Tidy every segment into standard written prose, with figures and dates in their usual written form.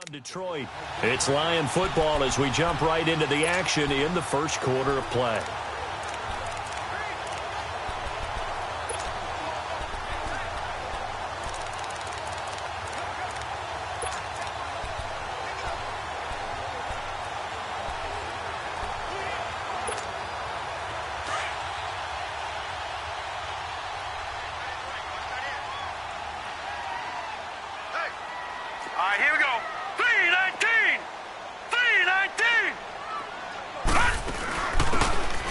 Detroit. It's Lion football as we jump right into the action in the first quarter of play. All right, here we go. 319! 319!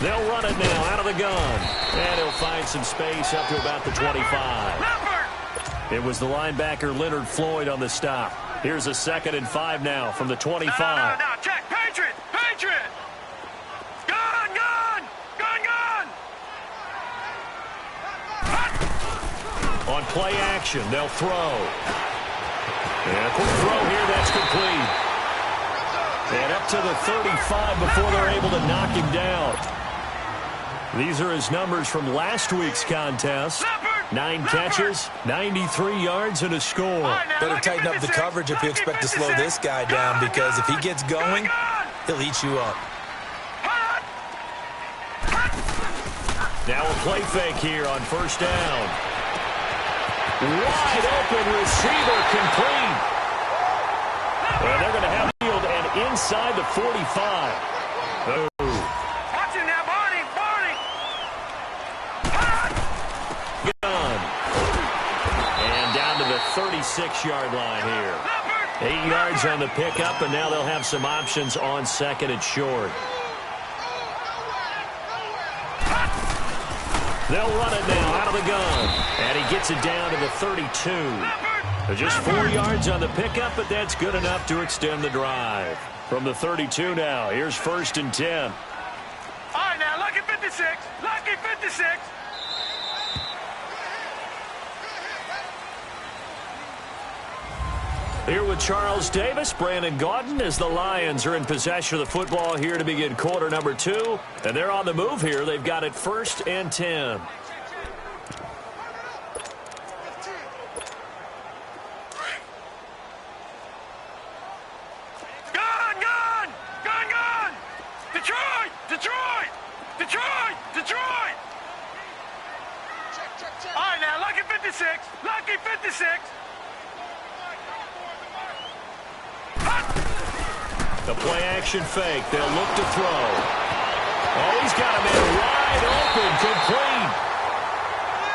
They'll run it now out of the gun. And he'll find some space up to about the 25. It was the linebacker Leonard Floyd on the stop. Here's a 2nd and 5 now from the 25. No, check. Patriot! Patriot! Gun! Gun! Gun! Gun! On play action, they'll throw. And a quick throw here, that's complete. And up to the 35 before they're able to knock him down. These are his numbers from last week's contest. 9 catches, 93 yards, and a score. Better tighten up the coverage if you expect to slow this guy down, because if he gets going, he'll eat you up. Now a play fake here on first down. Wide open receiver complete. And they're going to have field and inside the 45. Oh. Watch it now, Barney! Gun. And down to the 36-yard line here. 8 yards on the pickup, and now they'll have some options on 2nd and short. They'll run it now out of the gun. And he gets it down to the 32. Just 4 yards on the pickup, but that's good enough to extend the drive. From the 32 now, here's 1st and 10. All right, now, lucky 56. Lucky 56. Here with Charles Davis, Brandon Gaudin, as the Lions are in possession of the football here to begin quarter number 2. And they're on the move here. They've got it 1st and 10. Gun! Gun! Gun! Gun! Detroit! Detroit! Detroit! Detroit! All right, now, lucky 56. Lucky 56. The play-action fake. They'll look to throw. Oh, he's got him in wide open, complete.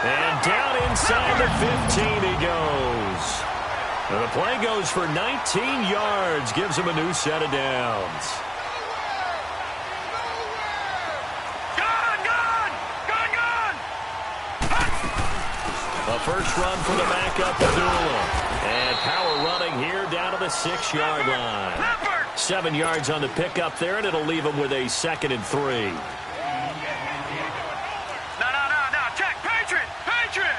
And down inside the 15 he goes. And the play goes for 19 yards. Gives him a new set of downs. Gun! Gun! Gun! Gun! A first run for the backup, Abdullah. And power running here down to the 6-yard line. 7 yards on the pickup there, and it'll leave him with a 2nd and 3. No. Check. Patriot. Patriot.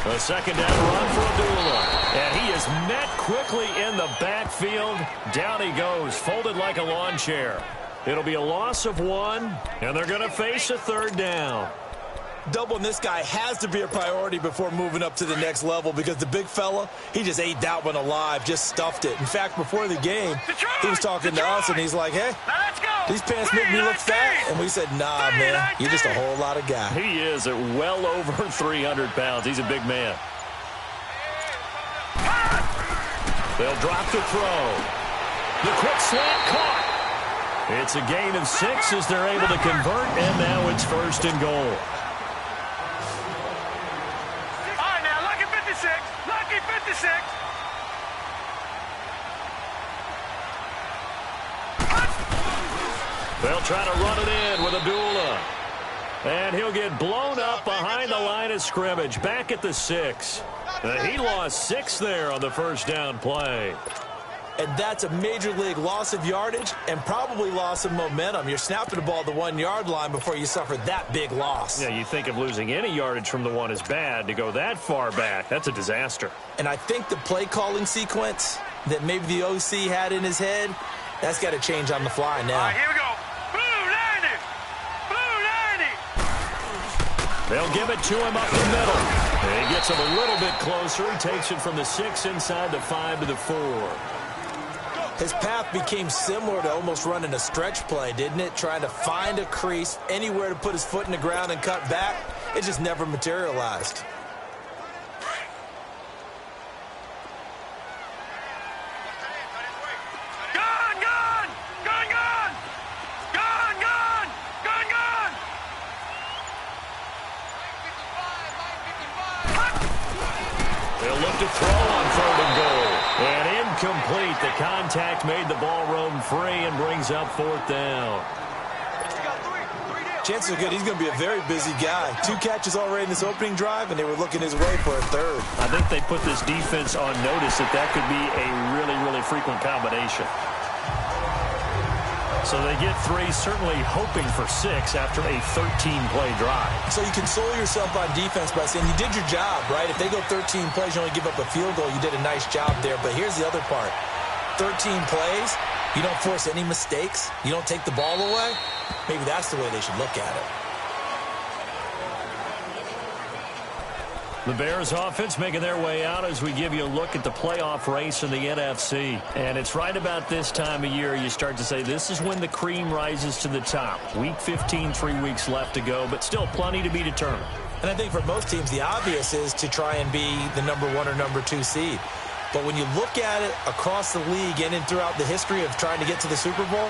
A 2nd down run for Abdullah. And he is met quickly in the backfield. Down he goes, folded like a lawn chair. It'll be a loss of 1, and they're going to face a 3rd down. Doubling this guy has to be a priority before moving up to the next level, because the big fella, he just ate that one alive, just stuffed it. In fact, before the game, he was talking to us, and he's like, hey, these pants make me look fat. And we said, nah, man, you're just a whole lot of guy. He is at well over 300 pounds. He's a big man. They'll drop the throw. The quick slant caught. It's a gain of 6 as they're able to convert, and now it's 1st and goal. Lucky 56. They'll try to run it in with Abdullah. And he'll get blown up behind the line of scrimmage, back at the 6. He lost 6 there on the first down play. And that's a major league loss of yardage and probably loss of momentum. You're snapping the ball at the 1-yard line before you suffer that big loss. Yeah, you think of losing any yardage from the 1 is bad. To go that far back, that's a disaster. And I think the play calling sequence that maybe the OC had in his head, that's got to change on the fly now. All right, here we go. Blue 90. Blue 90. They'll give it to him up the middle. And he gets him a little bit closer. He takes it from the 6 inside the 5 to the 4. His path became similar to almost running a stretch play, didn't it? Trying to find a crease, anywhere to put his foot in the ground and cut back. It just never materialized. To throw on 3rd and goal. And incomplete. The contact made the ball roam free and brings up 4th down. Chances are good he's going to be a very busy guy. 2 catches already in this opening drive, and they were looking his way for a 3rd. I think they put this defense on notice that could be a really, really frequent combination. So they get 3, certainly hoping for 6 after a 13-play drive. So you console yourself on defense by saying you did your job, right? If they go 13 plays, you only give up a field goal, you did a nice job there. But here's the other part. 13 plays, you don't force any mistakes, you don't take the ball away. Maybe that's the way they should look at it. The Bears offense making their way out as we give you a look at the playoff race in the NFC. And it's right about this time of year you start to say this is when the cream rises to the top. Week 15, 3 weeks left to go, but still plenty to be determined. And I think for most teams, the obvious is to try and be the number 1 or number 2 seed. But when you look at it across the league and throughout the history of trying to get to the Super Bowl,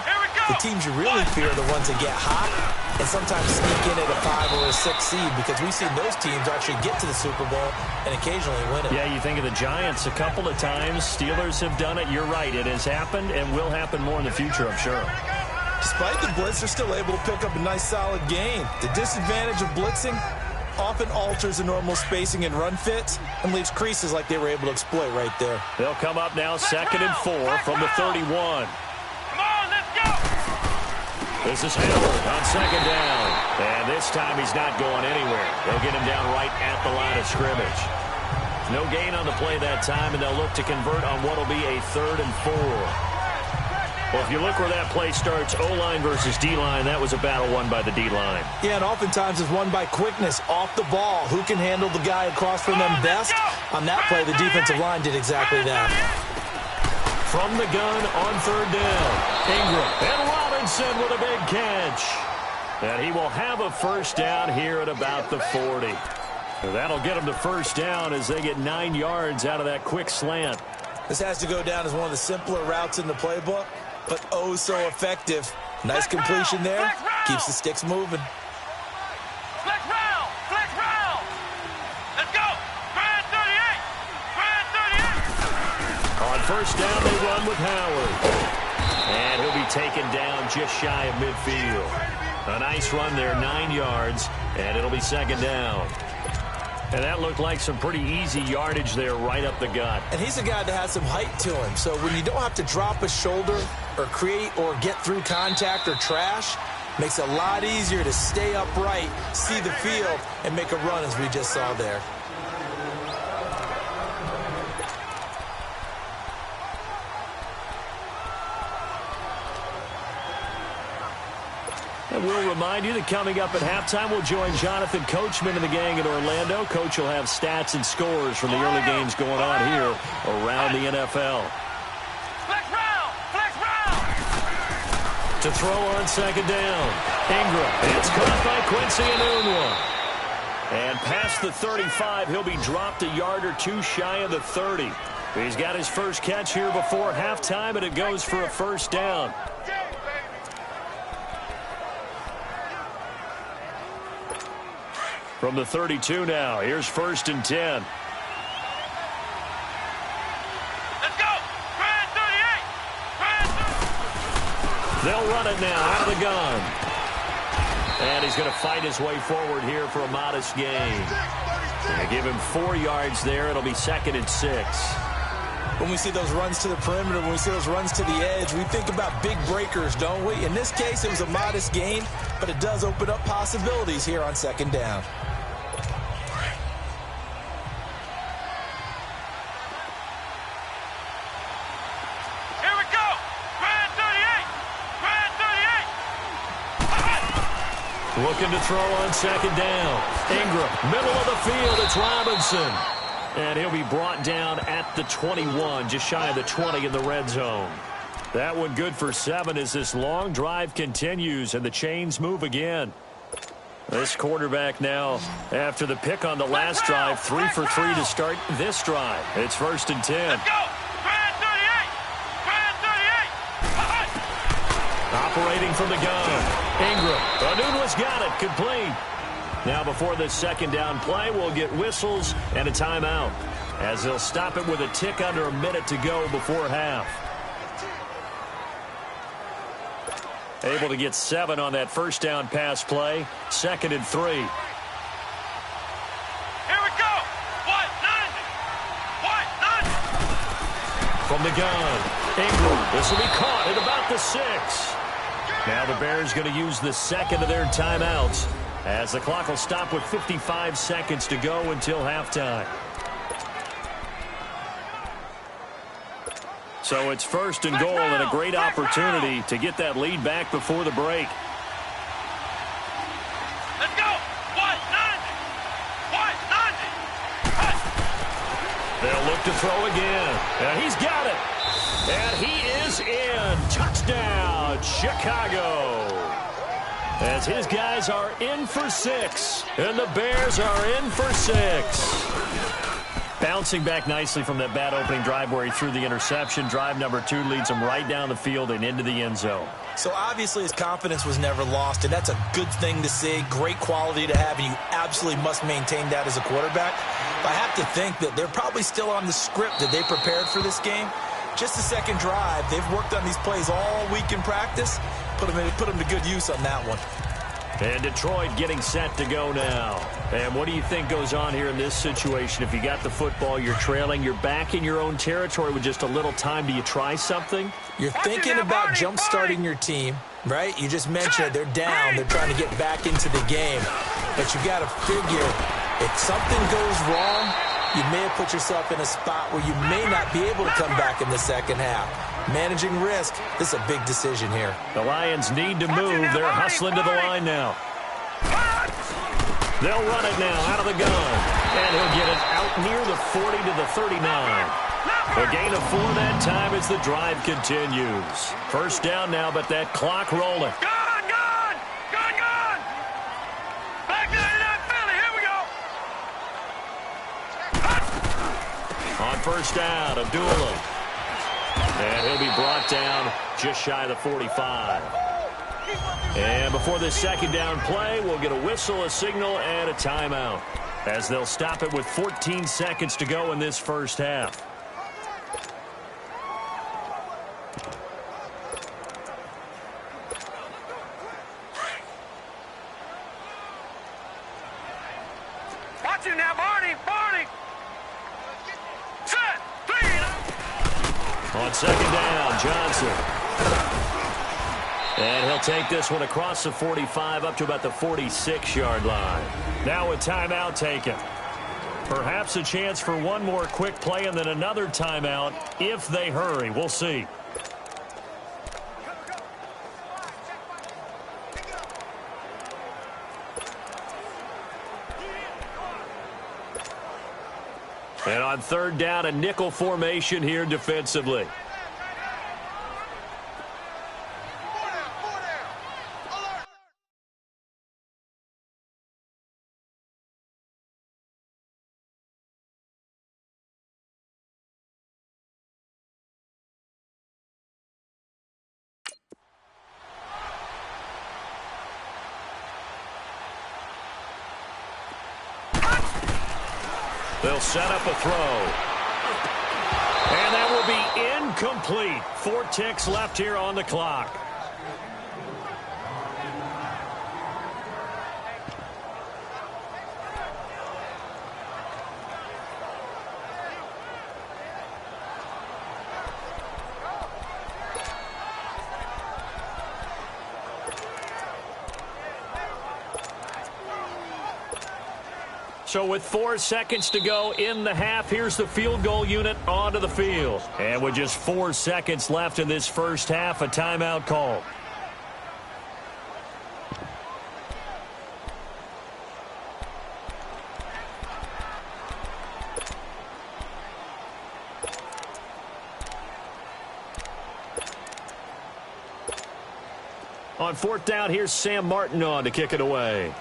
the teams you really fear are the ones that get hot and sometimes sneak in at a 5 or a 6 seed, because we've seen those teams actually get to the Super Bowl and occasionally win it. Yeah, you think of the Giants a couple of times. Steelers have done it. You're right. It has happened and will happen more in the future, I'm sure. Despite the blitz, they're still able to pick up a nice, solid gain. The disadvantage of blitzing often alters the normal spacing and run fits and leaves creases like they were able to exploit right there. They'll come up now 2nd and 4 from the 31. Come on, let's go! This is Howard on 2nd down. And this time he's not going anywhere. They'll get him down right at the line of scrimmage. No gain on the play that time, and they'll look to convert on what will be a 3rd and 4. Well, if you look where that play starts, O-line versus D-line, that was a battle won by the D-line. Yeah, and oftentimes it's won by quickness off the ball. Who can handle the guy across from them best? On that play, the defensive line did exactly that. From the gun on 3rd down, Ingram and Robinson with a big catch. And he will have a 1st down here at about the 40. So that'll get him the 1st down as they get 9 yards out of that quick slant. This has to go down as one of the simpler routes in the playbook, but oh so effective. Nice completion there. Keeps the sticks moving. Flex round! Flex round! Let's go! Grand 38! Grand 38! On 1st down, they run with Howard. And he'll be taken down just shy of midfield. A nice run there, 9 yards, and it'll be 2nd down. And that looked like some pretty easy yardage there right up the gut. And he's a guy that has some height to him. So when you don't have to drop a shoulder or create or get through contact or trash, makes it a lot easier to stay upright, see the field, and make a run as we just saw there. And we'll remind you that coming up at halftime, we'll join Jonathan Coachman and the gang in Orlando. Coach will have stats and scores from the early games going on here around the NFL. Flex round! Flex round! To throw on 2nd down, Ingram. It's caught by Quincy Enunwa. And past the 35, he'll be dropped a yard or 2 shy of the 30. He's got his first catch here before halftime, and it goes for a 1st down. From the 32 now, here's 1st and 10. Let's go! Grand 38! Grand 38! They'll run it now out of the gun. And he's going to fight his way forward here for a modest gain. They give him 4 yards there. It'll be 2nd and 6. When we see those runs to the perimeter, when we see those runs to the edge, we think about big breakers, don't we? In this case, it was a modest gain, but it does open up possibilities here on 2nd down. Here we go! Grand 38! Grand 38! Looking to throw on second down. Ingram, middle of the field, it's Robinson. And he'll be brought down at the 21, just shy of the 20 in the red zone. That one good for 7 as this long drive continues and the chains move again. This quarterback now, after the pick on the last drive, 3 for 3 to start this drive. It's 1st and 10. Let's go! Brand 38! Brand 38! Operating from the gun. Ingram. Anunwa's got it. Complete. Now before this second down play, we'll get whistles and a timeout, as they'll stop it with a tick under a minute to go before half. Able to get 7 on that first down pass play. 2nd and 3. Here we go! What? 90! From the gun. Ingram. This will be caught at about the 6. Now the Bears going to use the second of their timeouts, as the clock will stop with 55 seconds to go until halftime. So it's 1st and goal and a great opportunity to get that lead back before the break. Let's go! What? 90! They'll look to throw again. And he's got it. And he is in. Touchdown, Chicago. As his guys are in for 6. And the Bears are in for 6. Bouncing back nicely from that bad opening drive where he threw the interception. Drive number 2 leads him right down the field and into the end zone. So obviously his confidence was never lost, and that's a good thing to see. Great quality to have, and you absolutely must maintain that as a quarterback. But I have to think that they're probably still on the script that they prepared for this game. Just the second drive. They've worked on these plays all week in practice. Put them to good use on that one. And Detroit getting set to go now. And what do you think goes on here in this situation? If you got the football, you're trailing, you're back in your own territory with just a little time. Do you try something? You're thinking about jump-starting your team, right? You just mentioned they're down. They're trying to get back into the game. But you got to figure, if something goes wrong, you may have put yourself in a spot where you may not be able to come back in the second half. Managing risk, this is a big decision here. The Lions need to move. They're hustling to the line now. They'll run it now out of the gun. And he'll get it out near the 40 to the 39. A gain of 4 that time as the drive continues. 1st down now, but that clock rolling. Gone! Back to that Philly, here we go! On 1st down, Abdullah. And he'll be brought down just shy of the 45. And before this second down play, we'll get a whistle, a signal, and a timeout, as they'll stop it with 14 seconds to go in this first half. Watch it now, Barney! Set! Clean! On second down, Johnson. And he'll take this one across the 45 up to about the 46-yard line. Now a timeout taken. Perhaps a chance for one more quick play and then another timeout if they hurry. We'll see. And on 3rd down, a nickel formation here defensively. They'll set up a throw. And that will be incomplete. 4 ticks left here on the clock. So with 4 seconds to go in the half, here's the field goal unit onto the field. And with just 4 seconds left in this first half, a timeout call. On fourth down, here's Sam Martin on to kick it away.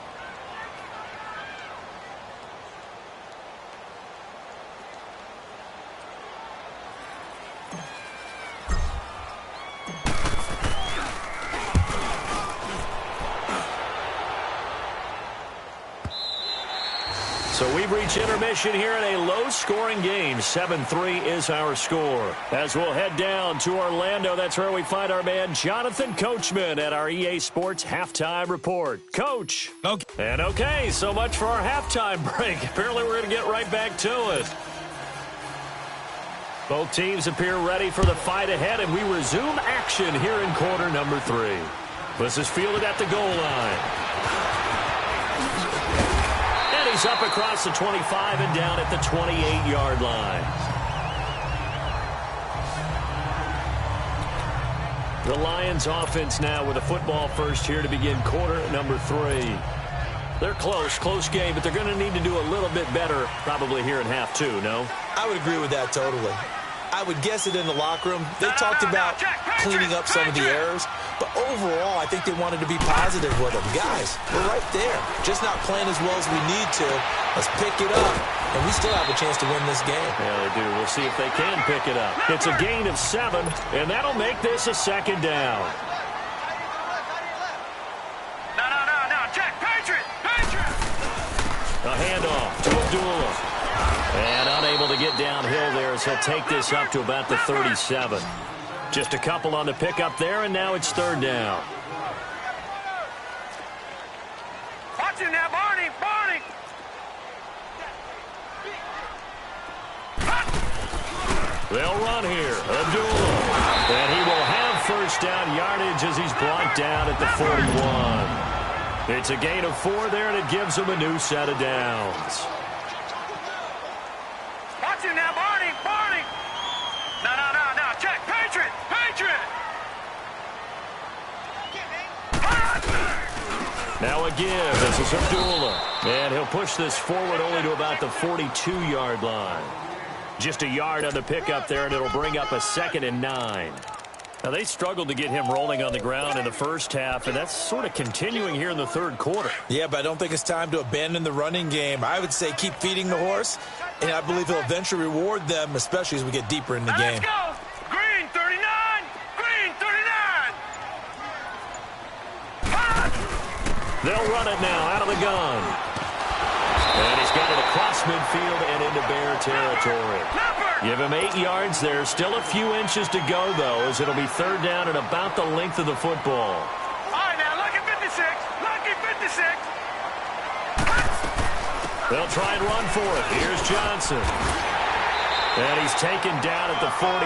So we've reached intermission here in a low-scoring game. 7-3 is our score. As we'll head down to Orlando, that's where we find our man Jonathan Coachman at our EA Sports Halftime Report. Coach. Okay. And okay, so much for our halftime break. Apparently we're going to get right back to it. Both teams appear ready for the fight ahead, and we resume action here in quarter number 3. This is fielded at the goal line. He's up across the 25 and down at the 28-yard line. The Lions offense now with a football first here to begin quarter number 3. They're close game, but they're going to need to do a little bit better probably here in half 2, no? I would agree with that totally. I would guess it in the locker room. They talked about cleaning up some of the errors, but overall, I think they wanted to be positive with them. Guys, we're right there. Just not playing as well as we need to. Let's pick it up, and we still have a chance to win this game. Yeah, they do. We'll see if they can pick it up. It's a gain of 7, and that'll make this a second down. No. Check. Patriot. A handoff to Abdullah. And unable to get downhill there as he'll take this up to about the 37. Just a couple on the pickup there, and now it's third down. Watch him now, Barney. They'll run here. Abdullah. And he will have first down yardage as he's brought down at the 41. It's a gain of 4 there, and it gives him a new set of downs. Watch him now, Barney. No. Check. Patriot. Now a give. This is Abdullah. And he'll push this forward only to about the 42-yard line. Just a yard on the pickup there, and it'll bring up a 2nd and 9. Now, they struggled to get him rolling on the ground in the first half, and that's sort of continuing here in the third quarter. Yeah, but I don't think it's time to abandon the running game. I would say keep feeding the horse, and I believe he'll eventually reward them, especially as we get deeper in the game. Let's go. Green 39. They'll run it now out of the gun. And he's got it across midfield and into Bear territory. Give him 8 yards there. Still a few inches to go, though, as it'll be third down at about the length of the football. All right, now, lucky 56. They'll try and run for it. Here's Johnson. And he's taken down at the 43,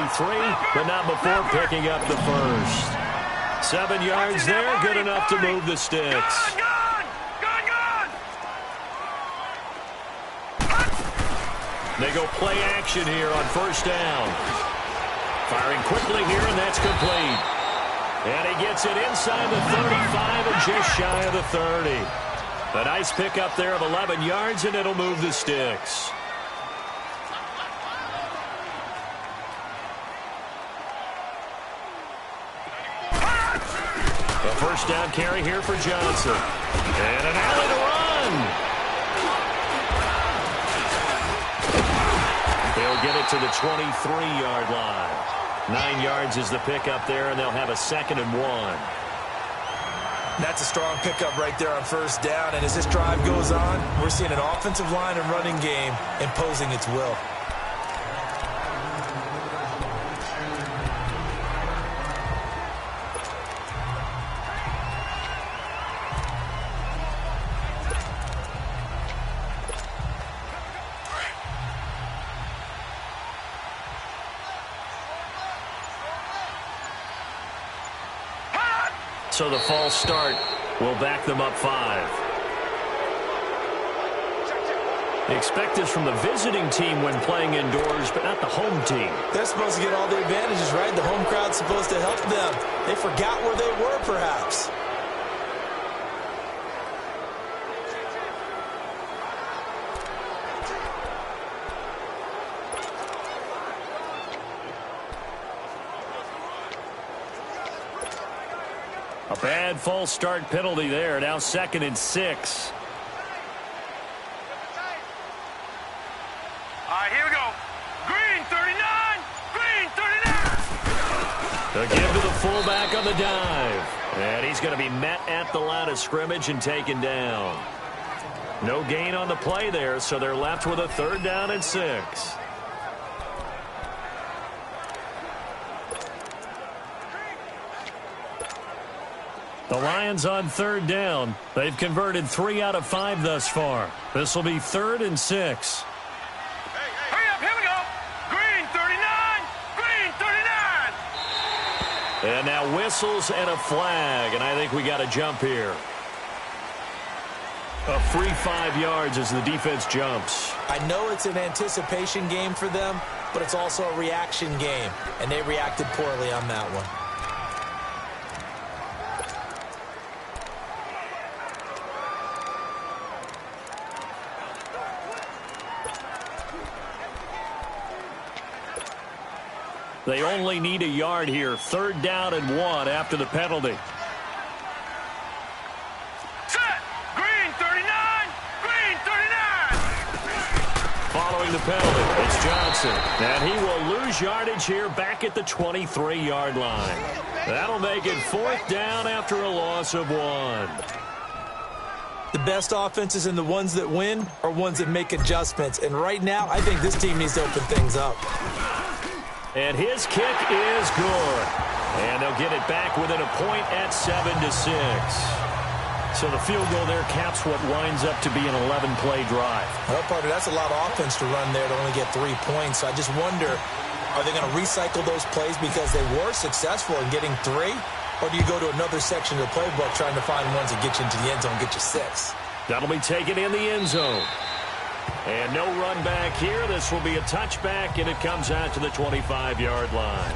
but not before picking up the first. 7 yards there, good enough to move the sticks. Gone. They go play action here on first down. Firing quickly here, and that's complete. And he gets it inside the 35 and just shy of the 30. A nice pickup there of 11 yards, and it'll move the sticks. A first down carry here for Johnson. And an alley to run. They'll get it to the 23-yard line. 9 yards is the pickup there, and they'll have a 2nd and 1. That's a strong pickup right there on first down, and as this drive goes on, we're seeing an offensive line and running game imposing its will. So the false start will back them up 5. Expect this from the visiting team when playing indoors, but not the home team. They're supposed to get all the advantages, right? The home crowd's supposed to help them. They forgot where they were, perhaps. A bad false start penalty there. Now 2nd and 6. All right, here we go. Green 39. Green 39. The give to the fullback on the dive. And he's going to be met at the line of scrimmage and taken down. No gain on the play there, so they're left with a 3rd down and 6. The Lions on 3rd down. They've converted 3 out of 5 thus far. This will be 3rd and 6. Hurry up, here we go. Green 39. Green 39. And now whistles and a flag, and I think we got a jump here. A free 5 yards as the defense jumps. I know it's an anticipation game for them, but it's also a reaction game, and they reacted poorly on that one. They only need a yard here. 3rd down and 1 after the penalty. Set. Green 39. Green 39. Following the penalty, it's Johnson. And he will lose yardage here back at the 23-yard line. That'll make it 4th down after a loss of 1. The best offenses and the ones that win are ones that make adjustments. And right now, I think this team needs to open things up. And his kick is good. And they'll get it back within a point at 7-6. So the field goal there caps what winds up to be an 11-play drive. Well, partner, that's a lot of offense to run there to only get 3 points. So I just wonder, are they going to recycle those plays because they were successful in getting 3? Or do you go to another section of the playbook trying to find ones that get you into the end zone, get you 6? That'll be taken in the end zone. And no run back here. This will be a touchback, and it comes out to the 25-yard line.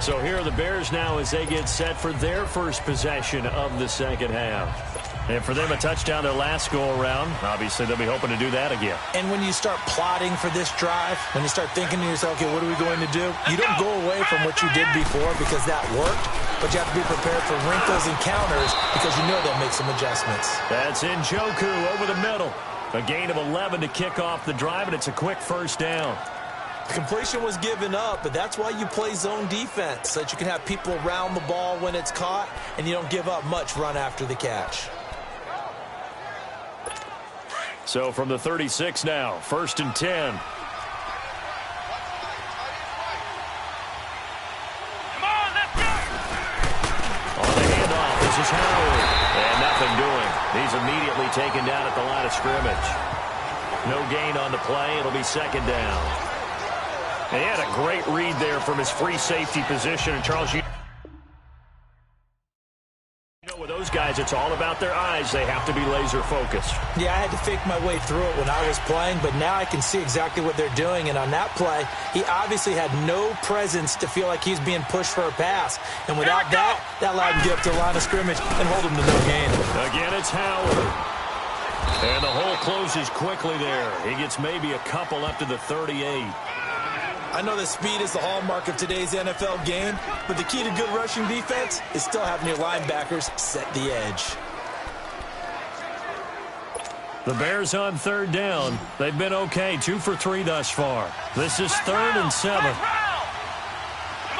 So here are the Bears now as they get set for their first possession of the second half. And for them, a touchdown their last go-around. Obviously, they'll be hoping to do that again. And when you start plotting for this drive, when you start thinking to yourself, okay, what are we going to do? You don't go away from what you did before because that worked, but you have to be prepared for wrinkles and counters because you know they'll make some adjustments. That's Njoku over the middle. A gain of 11 to kick off the drive, and it's a quick 1st down. Completion was given up, but that's why you play zone defense, so that you can have people around the ball when it's caught, and you don't give up much run after the catch. So from the 36 now, 1st and 10. Come on, let's go. On the handoff, this is Howard. And nothing doing. He's immediately taken down at the line of scrimmage. No gain on the play. It'll be 2nd down. And he had a great read there from his free safety position. And Charles, you know with those guys, it's all about their eyes. They have to be laser focused. Yeah, I had to fake my way through it when I was playing, but now I can see exactly what they're doing. And on that play, he obviously had no presence to feel like he's being pushed for a pass. And without that allowed him to get up to the line of scrimmage and hold him to no gain. Again, it's Howard. And the hole closes quickly there. He gets maybe a couple up to the 38. I know that speed is the hallmark of today's NFL game, but the key to good rushing defense is still having your linebackers set the edge. The Bears on 3rd down. They've been okay, 2 for 3 thus far. This is 3rd and 7. Come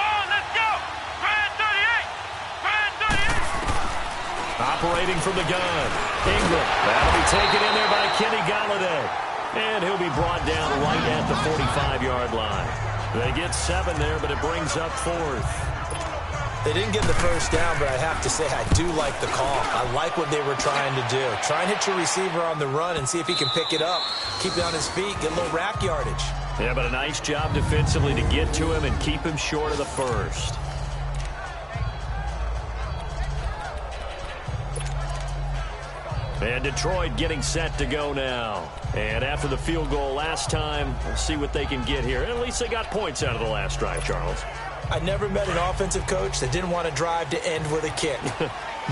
on, let's go. Grand 38. Grand 38. Operating from the gun. Ingram. That'll be taken in there by Kenny Golladay. And he'll be brought down right at the 45-yard line. They get 7 there, but it brings up 4th. They didn't get the 1st down, but I have to say I do like the call. I like what they were trying to do. Try and hit your receiver on the run and see if he can pick it up. Keep it on his feet, get a little rack yardage. Yeah, but a nice job defensively to get to him and keep him short of the 1st. And Detroit getting set to go now. And after the field goal last time, we'll see what they can get here. At least they got points out of the last drive, Charles. I never met an offensive coach that didn't want to drive to end with a kick.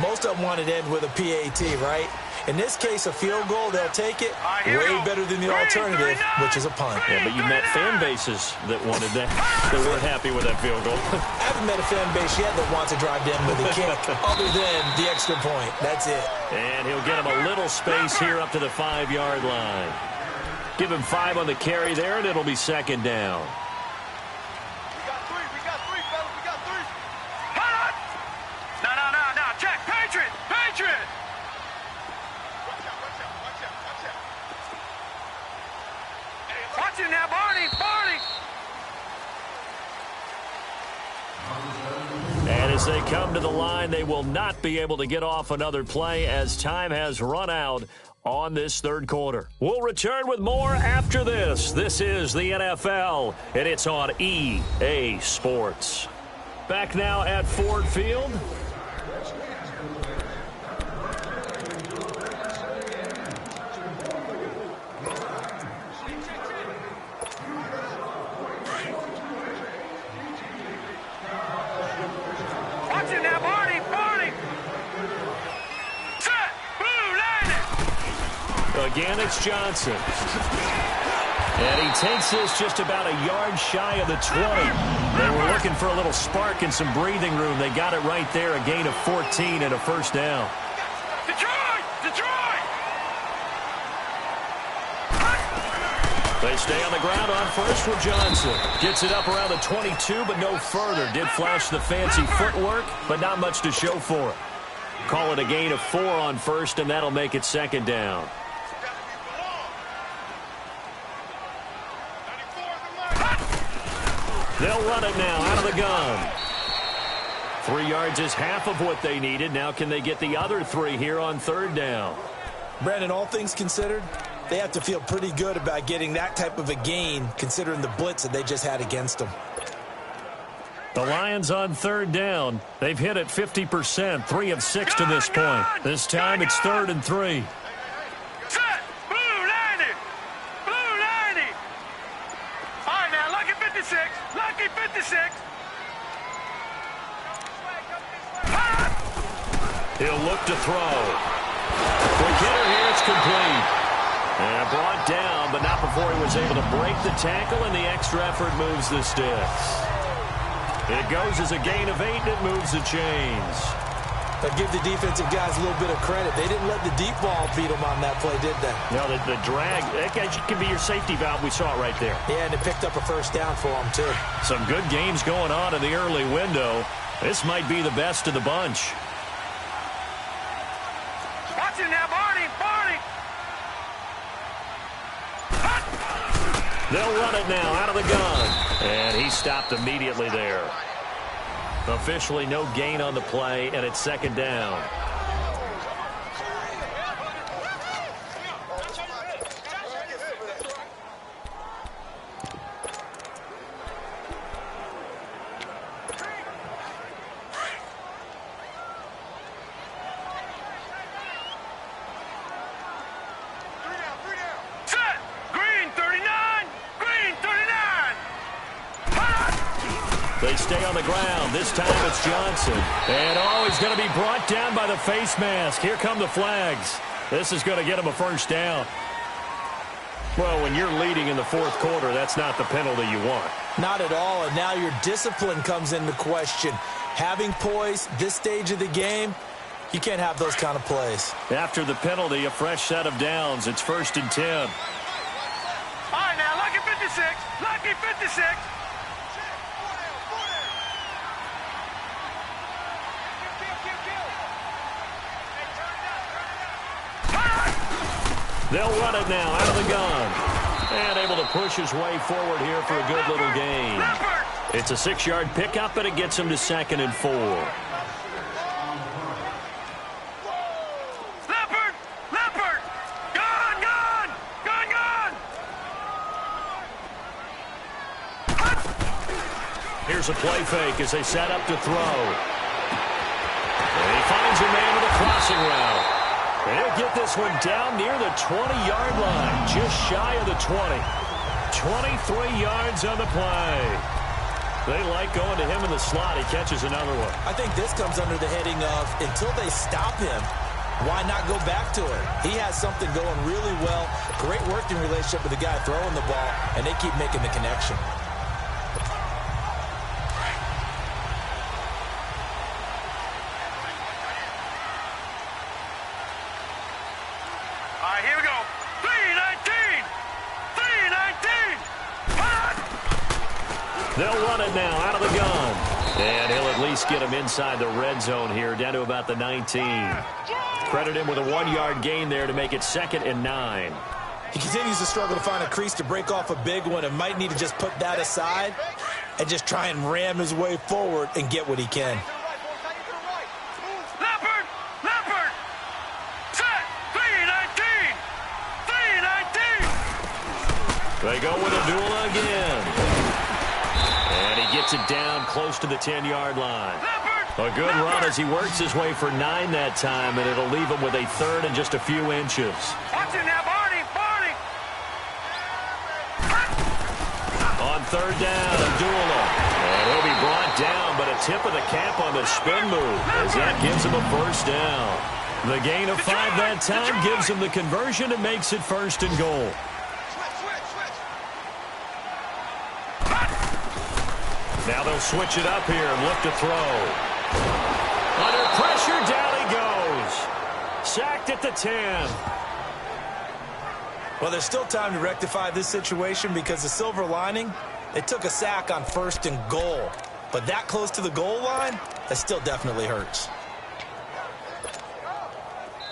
Most of them wanted to end with a PAT, right? In this case, a field goal, they'll take it way better than the alternative, which is a punt. Yeah, but you met fan bases that wanted that. They weren't happy with that field goal. I haven't met a fan base yet that wants to drive down with a kick other than the extra point. That's it. And he'll get him a little space here up to the 5-yard line. Give him 5 on the carry there, and it'll be second down. We got three, fellas. We got three. Hold on. No. Check. Patriot. Watch him now, Barney. And as they come to the line, they will not be able to get off another play as time has run out on this third quarter. We'll return with more after this. This is the NFL, and it's on EA Sports. Back now at Ford Field. Watch him now, Barney. Set. Blue, landing. Again, it's Johnson. And he takes this just about a yard shy of the 20. They were looking for a little spark and some breathing room. They got it right there, a gain of 14 and a first down. Detroit! They stay on the ground on first with Johnson. Gets it up around the 22, but no further. Did flash the fancy footwork, but not much to show for it. Call it a gain of 4 on first, and that'll make it second down. They'll run it now out of the gun. 3 yards is half of what they needed. Now can they get the other 3 here on third down? Brandon, all things considered, they have to feel pretty good about getting that type of a gain considering the blitz that they just had against them. The Lions on third down. They've hit it 50%, 3 of 6 to this point. This time it's 3rd and 3. Set. Blue, landing. All right, now, lucky 56. He'll look to throw. The hitter here, it's complete. And brought down, but not before he was able to break the tackle, and the extra effort moves the sticks. It goes as a gain of 8, and it moves the chains. But give the defensive guys a little bit of credit. They didn't let the deep ball beat them on that play, did they? No, the drag, that can be your safety valve. We saw it right there. Yeah, and it picked up a first down for them, too. Some good games going on in the early window. This might be the best of the bunch. Watch him now, Barney. They'll run it now out of the gun. And he stopped immediately there. Officially no gain on the play, and it's second down. They stay on the ground. This time it's Johnson. And he's going to be brought down by the face mask. Here come the flags. This is going to get him a first down. Well, when you're leading in the fourth quarter, that's not the penalty you want. Not at all, and now your discipline comes into question. Having poise this stage of the game, you can't have those kind of plays. After the penalty, a fresh set of downs. It's 1st and 10. All right, now, lucky 56. Lucky 56. They'll run it now out of the gun. And able to push his way forward here for a good little gain. It's a 6-yard pickup, and it gets him to 2nd and 4. Leopard! Gun! Here's a play fake as they set up to throw. And he finds a man with a crossing route. And he'll get this one down near the 20-yard line, just shy of the 20. 23 yards on the play. They like going to him in the slot. He catches another one. I think this comes under the heading of until they stop him, why not go back to it? He has something going really well. Great working relationship with the guy throwing the ball, and they keep making the connection. All right, here we go. 319! 319! They'll run it now out of the gun. And he'll at least get him inside the red zone here, down to about the 19. Credit him with a 1-yard gain there to make it 2nd and 9. He continues to struggle to find a crease to break off a big one and might need to just put that aside and just try and ram his way forward and get what he can. Leopard! Leopard! Set! 319! 319! They go with a duel again. And he gets it down close to the 10-yard line. A good run as he works his way for 9 that time, and it'll leave him with a 3rd and just a few inches. Watch it now, Barney! Barney! On 3rd down, Abdullah. And he'll be brought down, but a tip of the cap on the spin move as that gives him a 1st down. The gain of 5 that time gives him the conversion and makes it 1st and goal. Now they'll switch it up here and look to throw. Under pressure, down he goes. Sacked at the 10. Well, there's still time to rectify this situation because the silver lining, they took a sack on 1st and goal. But that close to the goal line, that still definitely hurts.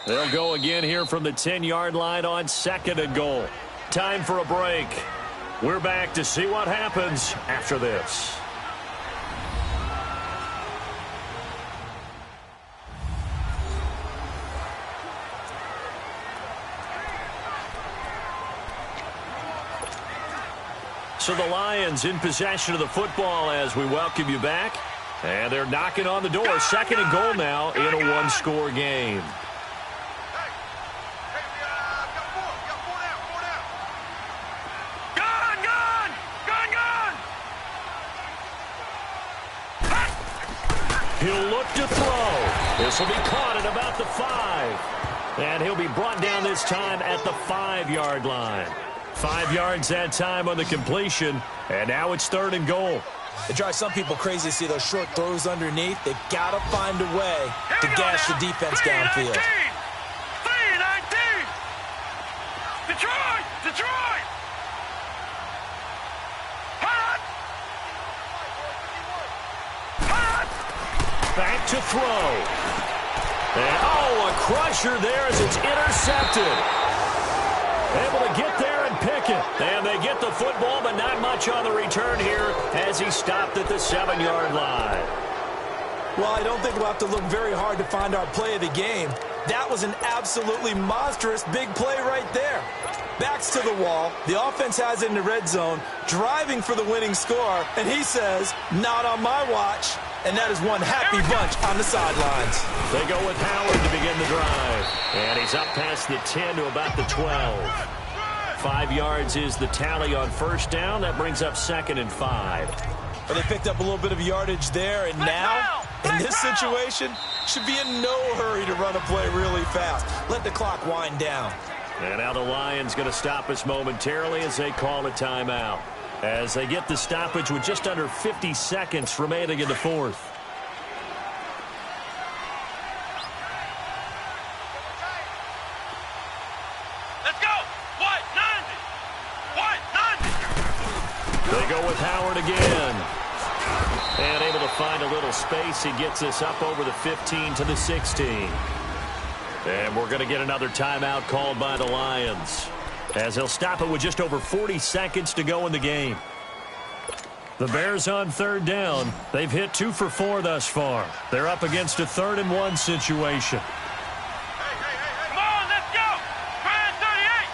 They'll go again here from the 10-yard line on 2nd and goal. Time for a break. We're back to see what happens after this. So the Lions in possession of the football as we welcome you back. And they're knocking on the door. 2nd and goal now in a 1-score game. Gun! Gun! Gun! Gun! He'll look to throw. This will be caught at about the 5. And he'll be brought down this time at the 5-yard line. 5 yards that time on the completion, and now it's 3rd and goal. It drives some people crazy to see those short throws underneath. They've got to find a way to gash the defense downfield. 319! Detroit! Detroit! Hot! Hot! Back to throw. And, oh, a crusher there as it's intercepted. Able to get there and pick it. And they get the football, but not much on the return here as he stopped at the 7-yard line. Well, I don't think we'll have to look very hard to find our play of the game. That was an absolutely monstrous big play right there. Backs to the wall. The offense has it in the red zone, driving for the winning score. And he says, not on my watch. And that is one happy bunch on the sidelines. They go with Howard to begin the drive. And he's up past the 10 to about the 12. 5 yards is the tally on 1st down. That brings up 2nd and 5. But they picked up a little bit of yardage there. And now, in this situation, should be in no hurry to run a play really fast. Let the clock wind down. And now the Lions going to stop us momentarily as they call a timeout. As they get the stoppage with just under 50 seconds remaining in the 4th. Let's go! What? 90! What? 90! They go with Howard again. And able to find a little space. He gets us up over the 15 to the 16. And we're going to get another timeout called by the Lions, as they'll stop it with just over 40 seconds to go in the game. The Bears on 3rd down. They've hit 2 for 4 thus far. They're up against a 3rd and 1 situation. Come on, let's go! Brand 38!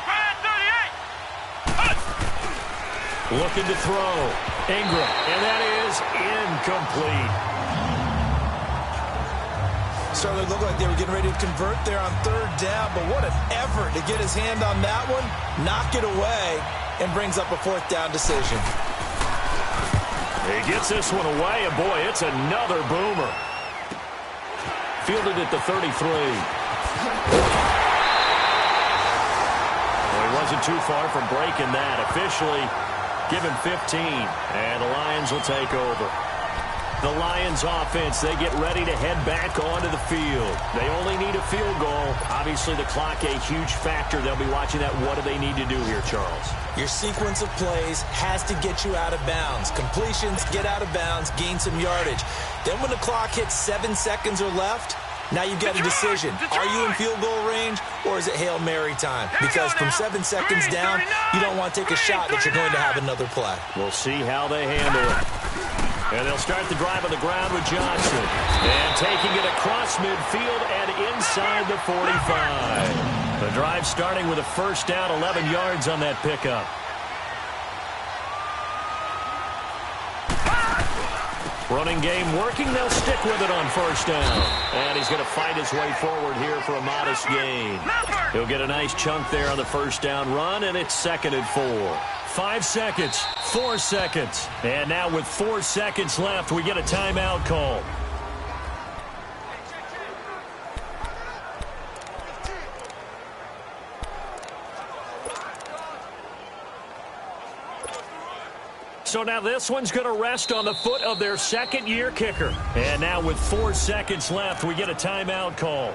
Brand 38! Looking to throw. Ingram. And that is incomplete. Certainly looked like they were getting ready to convert there on 3rd down, but what an effort to get his hand on that one, knock it away, and brings up a 4th down decision. He gets this one away, and boy, it's another boomer. Fielded at the 33. Well, he wasn't too far from breaking that. Officially, give him 15, and the Lions will take over. The Lions offense, they get ready to head back onto the field. They only need a field goal. Obviously, the clock a huge factor. They'll be watching that. What do they need to do here, Charles? Your sequence of plays has to get you out of bounds. Completions, get out of bounds, gain some yardage. Then when the clock hits 7 seconds or left, now you've got a decision. Are you in field goal range, or is it Hail Mary time? Because from 7 seconds down, you don't want to take a shot that you're going to have another play. We'll see how they handle it. And they'll start the drive on the ground with Johnson. And taking it across midfield and inside the 45. The drive starting with a first down, 11 yards on that pickup. Running game working. They'll stick with it on first down. And he's going to fight his way forward here for a modest gain. He'll get a nice chunk there on the first down run, and it's 2nd and 4. 5 seconds, 4 seconds. And now with 4 seconds left, we get a timeout call. So now this one's going to rest on the foot of their second-year kicker. And now with 4 seconds left, we get a timeout call.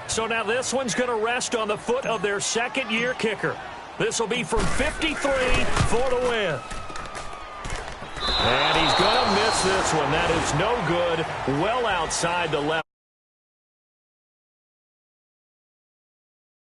So now this one's going to rest on the foot of their second-year kicker. This will be from 53 for the win. And he's going to miss this one. That is no good. Well outside the left.